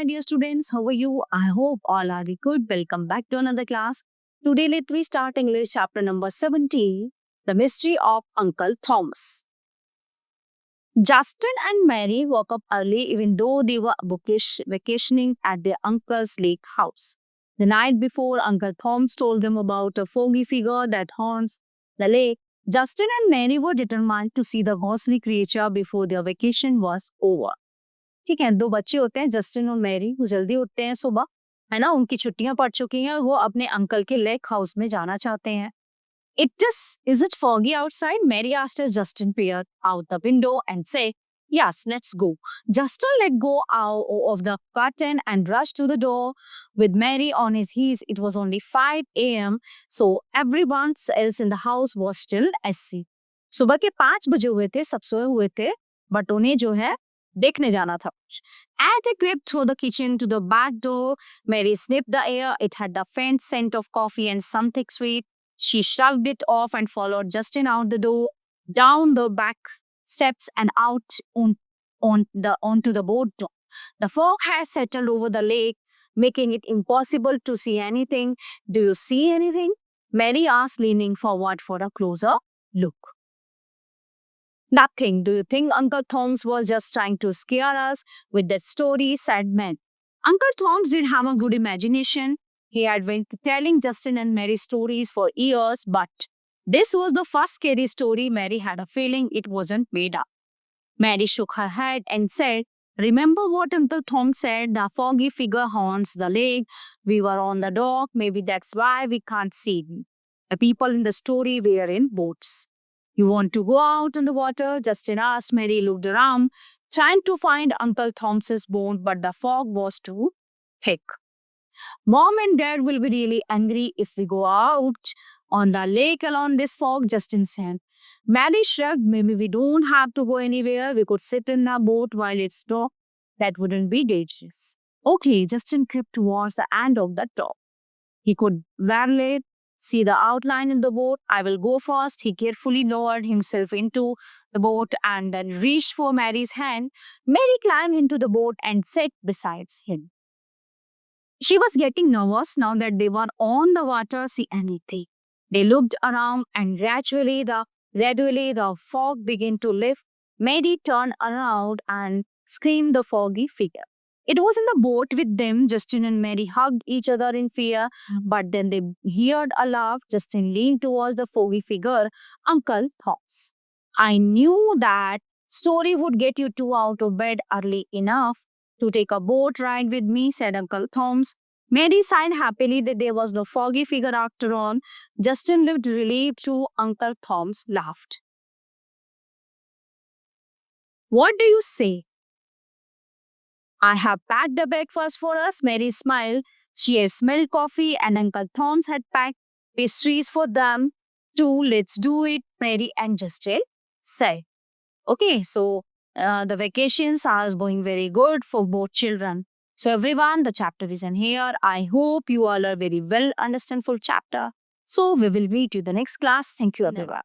my dear students. How are you? I hope all are good. Welcome back to another class. Today, let we start English chapter number 17, The Mystery of Uncle Thomas. Justin and Mary woke up early even though they were vacationing at their uncle's lake house. The night before, Uncle Thomas told them about a foggy figure that haunts the lake. Justin and Mary were determined to see the ghostly creature before their vacation was over. ठीक है, दो बच्चे होते हैं Justin और Mary, वो जल्दी उठते हैं सुबह, है ना, उनकी छुट्टियां पड़ चुकी हैं, वो अपने अंकल के लेक हाउस में जाना चाहते हैं. Is it foggy outside? Mary asked as Justin peered out the window and said, yes, let's go. Justin let go out of the curtain and rushed to the door with Mary on his heels. It was only 5 a.m. so everyone else in the house was still asleep. सुबह के 5 बजे हुए थे, सब सोए हुए थे, but उन्हें जो है देखने जाना था कुछ. As they crept through the kitchen to the back door, Mary sniffed the air. It had the faint scent of coffee and something sweet. She shrugged it off and followed Justin out the door, down the back steps and out onto the boat dock. The fog had settled over the lake, making it impossible to see anything. Do you see anything? Mary asked, leaning forward for a closer look. Nothing. Do you think Uncle Thomas was just trying to scare us with that story? Said Mary. Uncle Thomas did have a good imagination. He had been telling Justin and Mary stories for years, but this was the first scary story. Mary had a feeling it wasn't made up. Mary shook her head and said, remember what Uncle Tom said? The foggy figure haunts the lake. We were on the dock. Maybe that's why we can't see him. The people in the story were in boats. You want to go out on the water? Justin asked. Mary looked around, trying to find Uncle Thomas's boat, but the fog was too thick. Mom and Dad will be really angry if we go out on the lake along this fog, Justin said. Mary shrugged. Maybe we don't have to go anywhere. We could sit in a boat while it's dark. That wouldn't be dangerous. Okay, Justin crept towards the end of the dock. He could barely see the outline in the boat. I will go first. He carefully lowered himself into the boat and then reached for Mary's hand. Mary climbed into the boat and sat beside him. She was getting nervous now that they were on the water. See anything? They looked around and gradually the fog began to lift. Mary turned around and screamed the foggy figure. It was in the boat with them. Justin and Mary hugged each other in fear, but then they heard a laugh. Justin leaned towards the foggy figure. Uncle Thomas. I knew that story would get you two out of bed early enough to take a boat ride with me, said Uncle Thomas. Mary sighed happily that there was no foggy figure after all. Justin looked relieved too. Uncle Thomas laughed. What do you say? I have packed the breakfast for us. Mary smiled. She had smelled coffee and Uncle Thomas had packed pastries for them too. Let's do it, Mary and Justin said. Okay, so the vacations are going very good for both children. So everyone, the chapter is in here. I hope you all are very well understand full chapter. So we will meet you the next class. Thank you everyone.